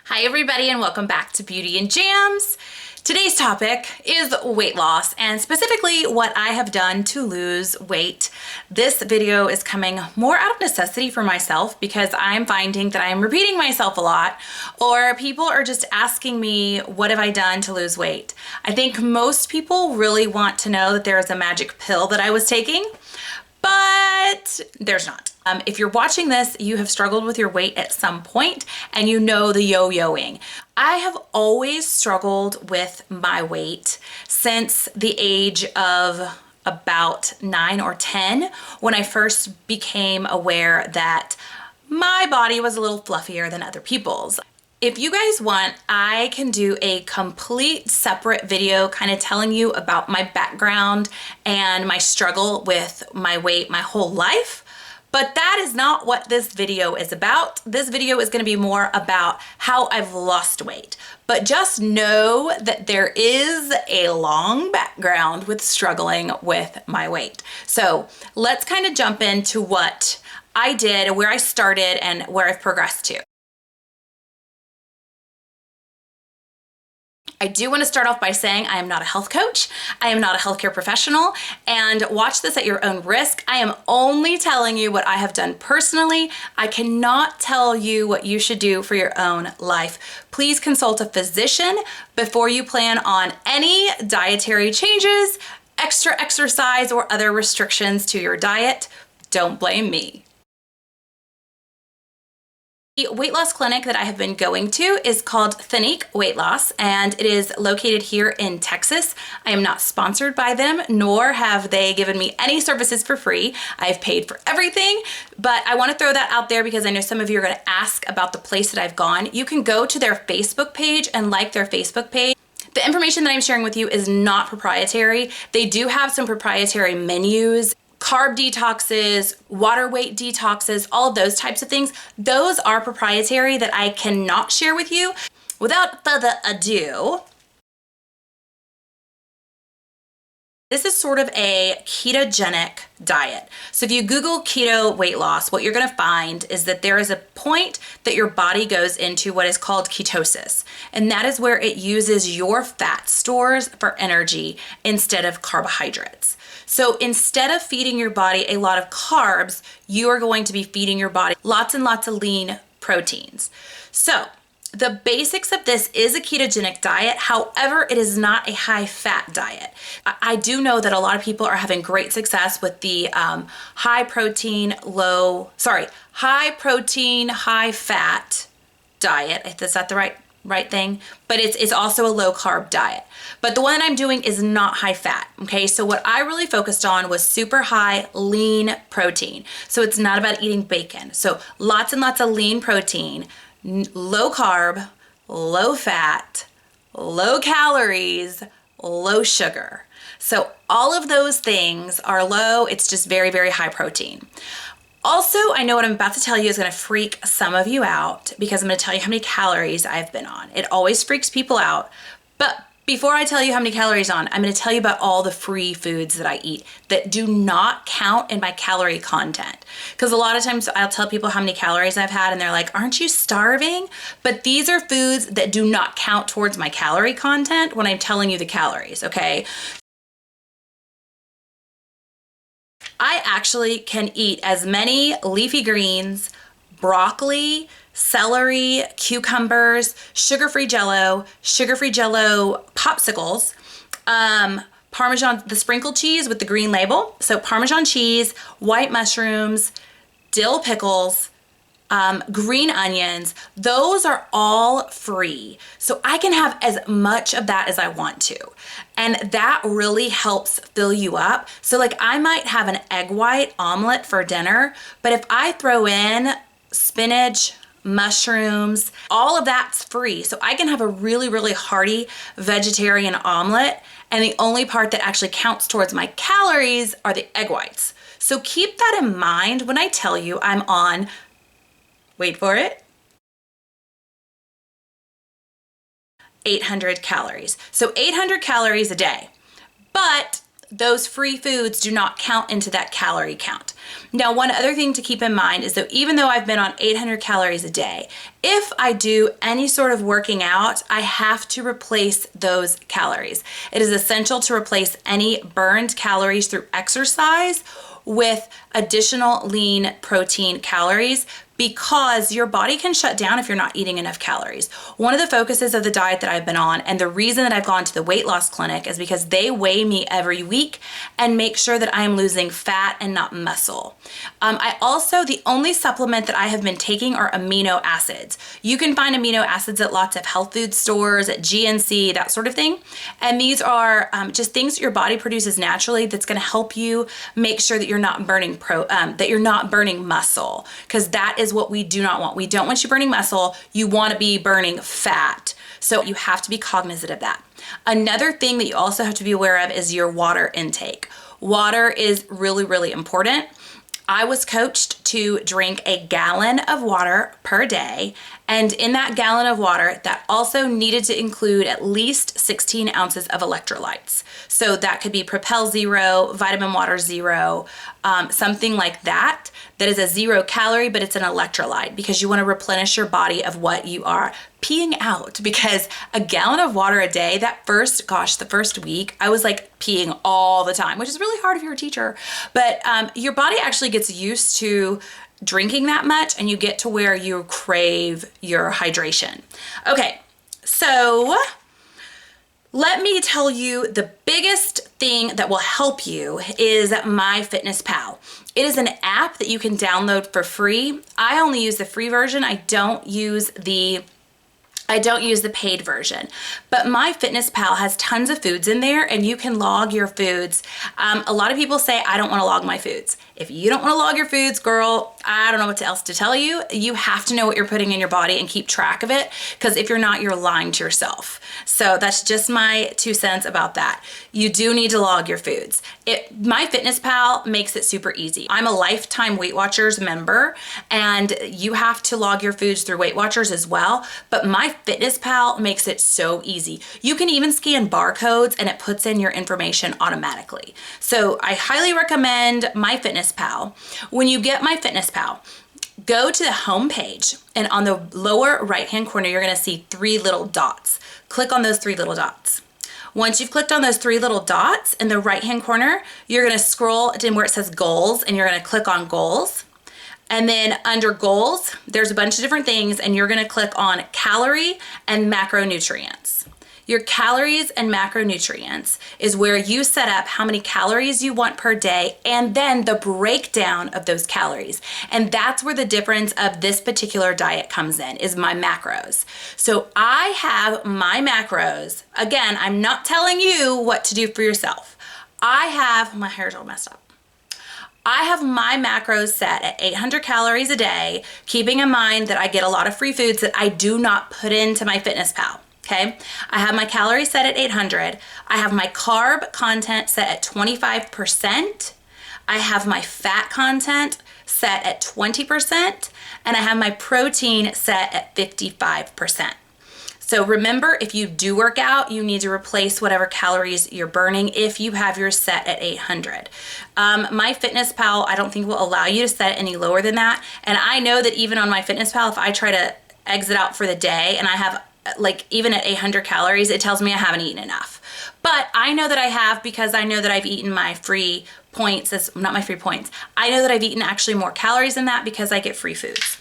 Hi everybody and welcome back to Beauty and Jams. Today's topic is weight loss and specifically what I have done to lose weight. This video is coming more out of necessity for myself because I'm finding that I'm repeating myself a lot, or people are just asking me, what have I done to lose weight? I think most people really want to know that there is a magic pill that I was taking, but there's not. If you're watching this, you have struggled with your weight at some point and you know the yo-yoing. I have always struggled with my weight since the age of about 9 or 10 when I first became aware that my body was a little fluffier than other people's. If you guys want, I can do a complete separate video kind of telling you about my background and my struggle with my weight my whole life. But that is not what this video is about. This video is going to be more about how I've lost weight. But just know that there is a long background with struggling with my weight. So let's kind of jump into what I did, where I started, and where I've progressed to. I do want to start off by saying I am not a health coach, I am not a healthcare professional, and watch this at your own risk. I am only telling you what I have done personally. I cannot tell you what you should do for your own life. Please consult a physician before you plan on any dietary changes, extra exercise, or other restrictions to your diet. Don't blame me. The weight loss clinic that I have been going to is called Phonique Weight Loss, and it is located here in Texas. I am not sponsored by them, nor have they given me any services for free. I've paid for everything, but I want to throw that out there because I know some of you are going to ask about the place that I've gone. You can go to their Facebook page and like their Facebook page. The information that I'm sharing with you is not proprietary. They do have some proprietary menus, carb detoxes, water weight detoxes, all of those types of things. Those are proprietary that I cannot share with you. Without further ado, this is sort of a ketogenic diet. So if you Google keto weight loss, what you're gonna find is that there is a point that your body goes into what is called ketosis. And that is where it uses your fat stores for energy instead of carbohydrates. So instead of feeding your body a lot of carbs, you are going to be feeding your body lots and lots of lean proteins. So the basics of this is a ketogenic diet. However, it is not a high fat diet. I do know that a lot of people are having great success with the high protein, high fat diet. Is that the right thing? But it's also a low carb diet. But the one that I'm doing is not high fat, okay? So what I really focused on was super high lean protein. So it's not about eating bacon. So lots and lots of lean protein, low carb, low fat, low calories, low sugar. So all of those things are low. It's just very, very high protein. Also, I know what I'm about to tell you is going to freak some of you out because I'm going to tell you how many calories I've been on. It always freaks people out. But before I tell you how many calories I'm going to tell you about all the free foods that I eat that do not count in my calorie content. Because a lot of times I'll tell people how many calories I've had and they're like, aren't you starving? But these are foods that do not count towards my calorie content when I'm telling you the calories, okay? I actually can eat as many leafy greens, broccoli, celery, cucumbers, sugar-free jello popsicles, Parmesan, the sprinkled cheese with the green label. So Parmesan cheese, white mushrooms, dill pickles, green onions. Those are all free. So I can have as much of that as I want to. And that really helps fill you up. So like I might have an egg white omelet for dinner, but if I throw in spinach, mushrooms, all of that's free. So I can have a really, really hearty vegetarian omelet. And the only part that actually counts towards my calories are the egg whites. So keep that in mind when I tell you I'm on, wait for it, 800 calories. So 800 calories a day. But those free foods do not count into that calorie count. Now, one other thing to keep in mind is that even though I've been on 800 calories a day, if I do any sort of working out, I have to replace those calories. It is essential to replace any burned calories through exercise with additional lean protein calories, because your body can shut down if you're not eating enough calories. One of the focuses of the diet that I've been on, and the reason that I've gone to the weight loss clinic, is because they weigh me every week and make sure that I'm losing fat and not muscle. The only supplement that I have been taking are amino acids. You can find amino acids at lots of health food stores, at GNC, that sort of thing. And these are just things that your body produces naturally that's gonna help you make sure that you're not burning muscle, because that is what we do not want. We don't want you burning muscle. You want to be burning fat. So you have to be cognizant of that. Another thing that you also have to be aware of is your water intake. Water is really, really important. I was coached to drink a gallon of water per day, and in that gallon of water, that also needed to include at least 16 ounces of electrolytes. So that could be Propel Zero, Vitamin Water Zero, something like that. That is a 0 calorie, but it's an electrolyte, because you want to replenish your body of what you are peeing out. Because a gallon of water a day, the first week, I was like peeing all the time, which is really hard if you're a teacher. But your body actually gets used to drinking that much, and you get to where you crave your hydration. Okay, so let me tell you, the biggest thing that will help you is MyFitnessPal. It is an app that you can download for free. I only use the free version. I don't use the paid version, but MyFitnessPal has tons of foods in there, and you can log your foods. A lot of people say, I don't want to log my foods. If you don't want to log your foods, girl, I don't know what else to tell you. You have to know what you're putting in your body and keep track of it, because if you're not, you're lying to yourself. So that's just my 2 cents about that. You do need to log your foods. MyFitnessPal makes it super easy. I'm a lifetime Weight Watchers member, and you have to log your foods through Weight Watchers as well, but MyFitnessPal makes it so easy. You can even scan barcodes, and it puts in your information automatically. So I highly recommend MyFitnessPal. When you get MyFitnessPal, go to the home page, and on the lower right-hand corner, you're gonna see 3 little dots. Click on those 3 little dots. Once you've clicked on those 3 little dots in the right-hand corner, you're gonna scroll to where it says goals, and you're gonna click on goals. And then under goals, there's a bunch of different things, and you're gonna click on calorie and macronutrients. Your calories and macronutrients is where you set up how many calories you want per day, and then the breakdown of those calories. And that's where the difference of this particular diet comes in, is my macros. So I have my macros. Again, I'm not telling you what to do for yourself. My hair's all messed up. I have my macros set at 800 calories a day, keeping in mind that I get a lot of free foods that I do not put into MyFitnessPal. Okay, I have my calories set at 800. I have my carb content set at 25%. I have my fat content set at 20%. And I have my protein set at 55%. So remember, if you do work out, you need to replace whatever calories you're burning if you have yours set at 800. MyFitnessPal, I don't think will allow you to set it any lower than that. And I know that even on MyFitnessPal, if I try to exit out for the day and I have even at 800 calories, it tells me I haven't eaten enough. But I know that I have, because I know that I've eaten my free points, not my free points. I know that I've eaten actually more calories than that because I get free foods.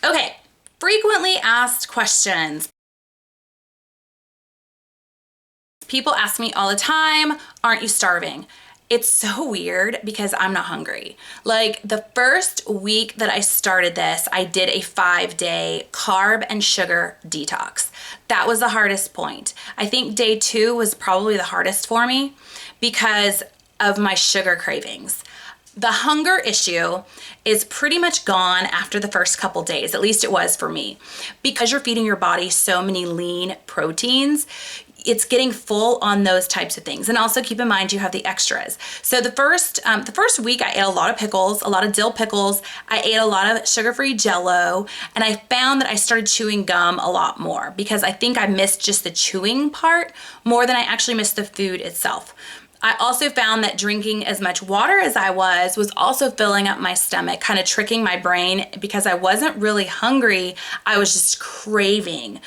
Okay, frequently asked questions. People ask me all the time, aren't you starving? It's so weird because I'm not hungry. Like the first week that I started this, I did a 5-day carb and sugar detox. That was the hardest point. I think day 2 was probably the hardest for me because of my sugar cravings. The hunger issue is pretty much gone after the first couple days, at least it was for me. Because you're feeding your body so many lean proteins, it's getting full on those types of things. And also keep in mind you have the extras. So the first week I ate a lot of pickles, a lot of dill pickles. I ate a lot of sugar-free Jell-O, and I found that I started chewing gum a lot more because I think I missed just the chewing part more than I actually missed the food itself. I also found that drinking as much water as I was also filling up my stomach, kind of tricking my brain because I wasn't really hungry. I was just craving.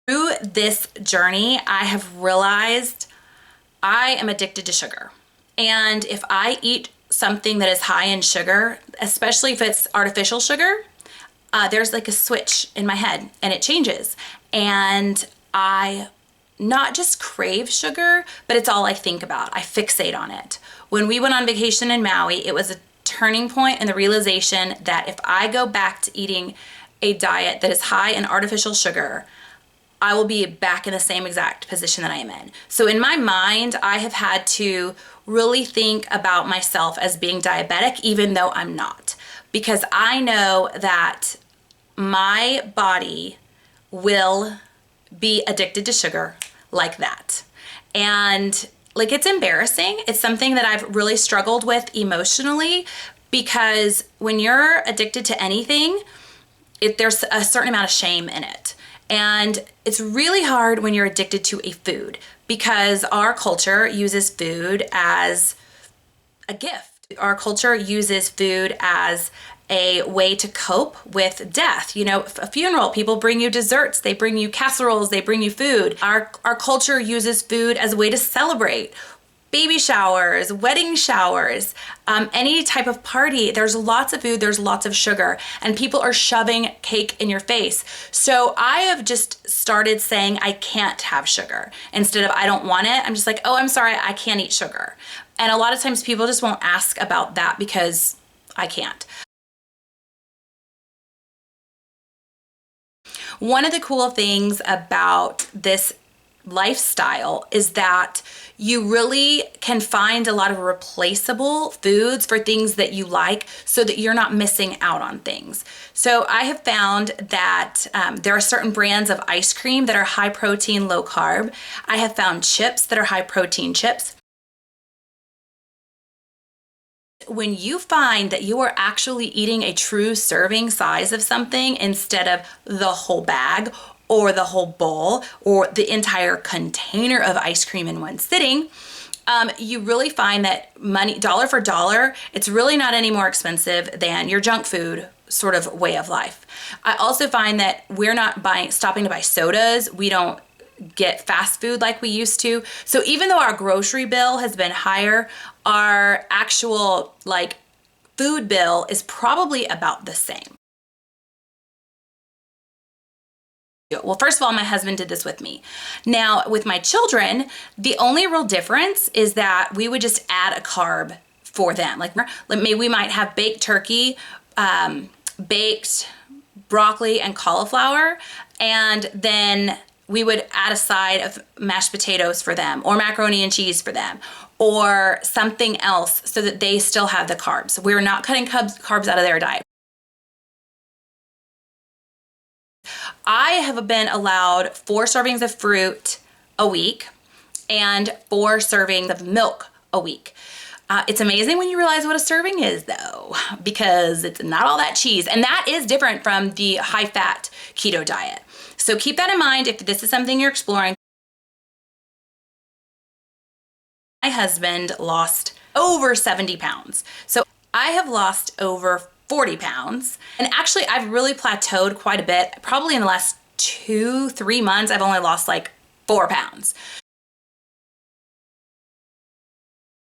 Through this journey, I have realized I am addicted to sugar. And if I eat something that is high in sugar, especially if it's artificial sugar, there's like a switch in my head and it changes. And I not just crave sugar, but it's all I think about. I fixate on it. When we went on vacation in Maui, it was a turning point in the realization that if I go back to eating a diet that is high in artificial sugar, I will be back in the same exact position that I am in. So in my mind, I have had to really think about myself as being diabetic, even though I'm not, because I know that my body will be addicted to sugar like that. And like, it's embarrassing. It's something that I've really struggled with emotionally, because when you're addicted to anything, there's a certain amount of shame in it. And it's really hard when you're addicted to a food, because our culture uses food as a gift. Our culture uses food as a way to cope with death. You know, a funeral, people bring you desserts, they bring you casseroles, they bring you food. Our culture uses food as a way to celebrate. Baby showers, wedding showers, any type of party, there's lots of food, there's lots of sugar, and people are shoving cake in your face. So I have just started saying I can't have sugar. Instead of I don't want it, I'm just like, oh, I'm sorry, I can't eat sugar. And a lot of times people just won't ask about that because I can't. One of the cool things about this lifestyle is that you really can find a lot of replaceable foods for things that you like, so that you're not missing out on things. So I have found that there are certain brands of ice cream that are high protein, low carb. I have found chips that are high protein chips. When you find that you are actually eating a true serving size of something instead of the whole bag or the whole bowl or the entire container of ice cream in one sitting, you really find that money, dollar for dollar, it's really not any more expensive than your junk food sort of way of life. I also find that we're not stopping to buy sodas. We don't get fast food like we used to. So even though our grocery bill has been higher, our actual like food bill is probably about the same. Well, first of all, my husband did this with me. Now, with my children, the only real difference is that we would just add a carb for them. Like maybe we might have baked turkey, baked broccoli and cauliflower, and then we would add a side of mashed potatoes for them, or macaroni and cheese for them, or something else, so that they still have the carbs. We're not cutting carbs out of their diet. I have been allowed 4 servings of fruit a week and 4 servings of milk a week. It's amazing when you realize what a serving is, though, because it's not all that cheese. And that is different from the high-fat keto diet. So keep that in mind if this is something you're exploring. My husband lost over 70 pounds. So I have lost over 40 pounds. And actually, I've really plateaued quite a bit. Probably in the last 2-3 months, I've only lost like 4 pounds.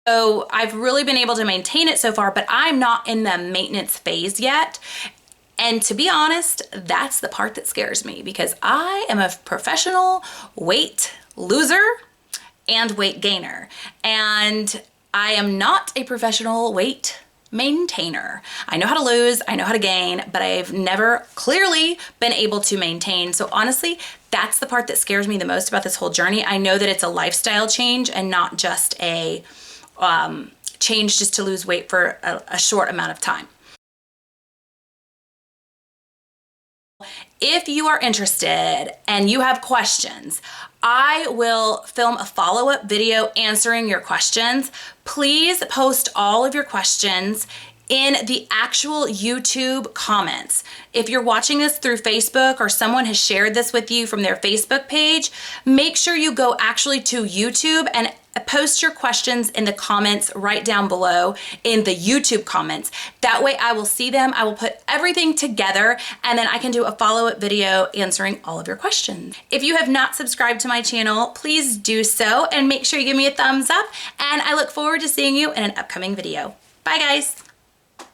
So I've really been able to maintain it so far, but I'm not in the maintenance phase yet. And to be honest, that's the part that scares me, because I am a professional weight loser and weight gainer. And I am not a professional weight maintainer. I know how to lose, I know how to gain, but I've never clearly been able to maintain. So honestly, that's the part that scares me the most about this whole journey. I know that it's a lifestyle change and not just a change just to lose weight for a short amount of time. If you are interested and you have questions, I will film a follow-up video answering your questions. Please post all of your questions in the actual YouTube comments. If you're watching this through Facebook or someone has shared this with you from their Facebook page, make sure you go actually to YouTube and post your questions in the comments right down below in the YouTube comments. That way I will see them, I will put everything together, and then I can do a follow-up video answering all of your questions. If you have not subscribed to my channel, please do so and make sure you give me a thumbs up, and I look forward to seeing you in an upcoming video. Bye guys.